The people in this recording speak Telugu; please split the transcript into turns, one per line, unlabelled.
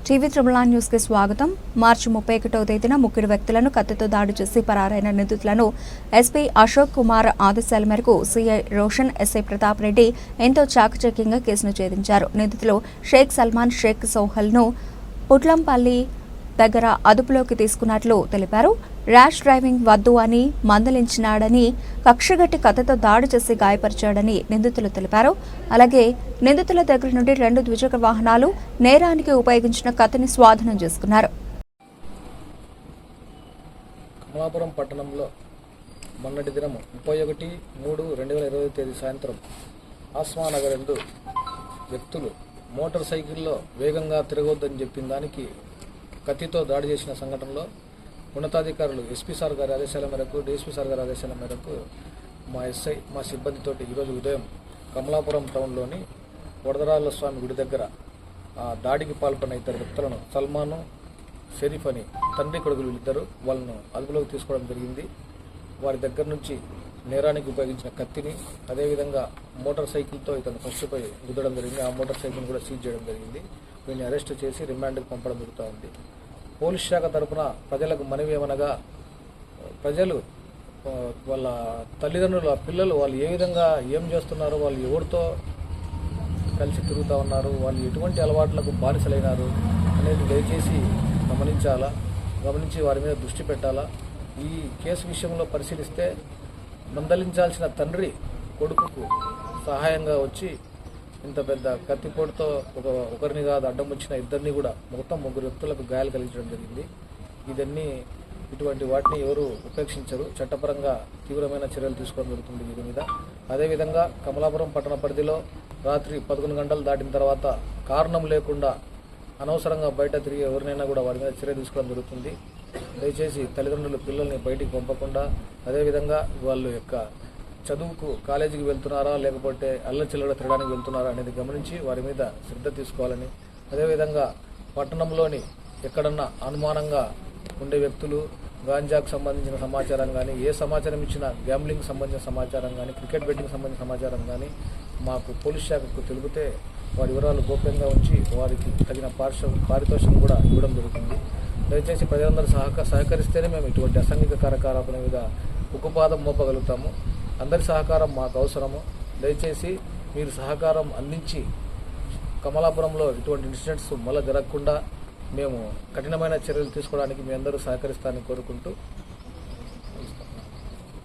టీవీ త్రిబుల్9 న్యూస్ కి స్వాగతం. మార్చి 31వ తేదీన ముగ్గురు వ్యక్తులను కత్తితో దాడి చేసి పరారైన నిందితులను ఎస్పీ అశోక్ కుమార్ ఆదేశాల మేరకు సీఐ రోషన్, ఎస్ఐ ప్రతాప్ రెడ్డి ఎంతో చాకచక్యంగా కేసును ఛేదించారు. నిందితులు షేక్ సల్మాన్, షేక్ సోహల్ను పుట్లంపల్లి దగ్గర అదుపులోకి తీసుకున్నట్లు తెలిపారు. ర్యాష్ డ్రైవింగ్ వద్దు అని మందలించినాడని, కక్షగట్టి కత్తితో దాడి చేసి గాయపరిచాడని నిందితులు తెలిపారు. అలాగే నిందితుల దగ్గర నుండి 2 ద్విచక్ర వాహనాలు, నేరానికి ఉపయోగించిన కత్తిని స్వాధీనం చేసుకున్నారు.
కమలాపురం పట్టణంలో మొన్నటి దినం 31/3/2020 తేదీ సాయంత్రం ఆస్మానగర్ యందు వ్యక్తులు మోటార్ సైకిల్లో వేగంగా తిరగొద్దని చెప్పిన దానికి కత్తితో దాడి చేసిన సంఘటనలో ఉన్నతాధికారులు ఎస్పీ సార్ గారి ఆదేశాల మేరకు, డీఎస్పీ సార్ గారి ఆదేశాల మేరకు మా ఎస్ఐ, మా సిబ్బందితోటి ఈరోజు ఉదయం కమలాపురం టౌన్లోని వరదరాజుల స్వామి గుడి దగ్గర దాడికి పాల్పడిన 2 వ్యక్తులను, సల్మాను, షరీఫ్ అని తండ్రి కొడుకులు ఇద్దరు, వాళ్ళను అదుపులోకి తీసుకోవడం జరిగింది. వారి దగ్గర నుంచి నేరానికి ఉపయోగించిన కత్తిని, అదేవిధంగా మోటార్ సైకిల్తో ఇతను ఫస్ట్పై గుద్దడం జరిగింది. ఆ మోటార్ సైకిల్ కూడా సీజ్ చేయడం జరిగింది. వీరిని అరెస్ట్ చేసి రిమాండ్కి పంపడం జరుగుతూ ఉంది. పోలీస్ శాఖ తరఫున ప్రజలకు మనవి ఏమనగా, ప్రజలు వాళ్ళ తల్లిదండ్రుల పిల్లలు వాళ్ళు ఏ విధంగా ఏం చేస్తున్నారు, వాళ్ళు ఎవరితో కలిసి తిరుగుతూ ఉన్నారు, వాళ్ళు ఎటువంటి అలవాట్లకు బానిసలైనారు అనేది దయచేసి గమనించి వారి మీద దృష్టి పెట్టాలా. ఈ కేసు విషయంలో పరిశీలిస్తే మందలించాల్సిన తండ్రి కొడుకుకు సహాయంగా వచ్చి ఇంత పెద్ద కత్తిపోటుతో ఒకరిని కాదు అడ్డం వచ్చిన ఇద్దరిని కూడా మొత్తం 3 వ్యక్తులకు గాయాలు కలిగించడం జరిగింది. ఇటువంటి వాటిని ఎవరు ఉపేక్షించరు. చట్టపరంగా తీవ్రమైన చర్యలు తీసుకోవడం జరుగుతుంది వీరి మీద. అదేవిధంగా కమలాపురం పట్టణ పరిధిలో రాత్రి 11 గంటలు దాటిన తర్వాత కారణం లేకుండా అనవసరంగా బయట తిరిగి ఎవరినైనా కూడా వారి మీద చర్య తీసుకోవడం జరుగుతుంది. దయచేసి తల్లిదండ్రులు పిల్లల్ని బయటికి పంపకుండా, అదేవిధంగా వాళ్ళు యొక్క చదువుకు కాలేజీకి వెళ్తున్నారా లేకపోతే అల్లచిల్లడ తిరగడానికి వెళ్తున్నారా అనేది గమనించి వారి మీద శ్రద్ధ తీసుకోవాలని, అదేవిధంగా పట్టణంలోని ఎక్కడన్నా అనుమానంగా ఉండే వ్యక్తులు గాంజాకు సంబంధించిన సమాచారం కానీ, ఏ సమాచారం ఇచ్చినా గ్యాంబ్లింగ్ సంబంధించిన సమాచారం కానీ, క్రికెట్ బెట్టింగ్ సంబంధించిన సమాచారం కానీ మాకు పోలీస్ శాఖకు తెలిపితే వారి వివరాలు గోప్యంగా ఉంచి వారికి తగిన పారితోషికం కూడా ఇవ్వడం జరుగుతుంది. దయచేసి ప్రజలందరూ సహకరిస్తేనే మేము ఇటువంటి అసాంఘిక కార్యకలాపాల మీద ఉక్కుపాదం మోపగలుగుతాము. అందరి సహకారం మాకు అవసరము. దయచేసి మీరు సహకారం అందించి కమలాపురంలో ఇటువంటి ఇన్సిడెంట్స్ మళ్ళీ జరగకుండా మేము కఠినమైన చర్యలు తీసుకోవడానికి మీ అందరూ సహకరిస్తారని కోరుకుంటూ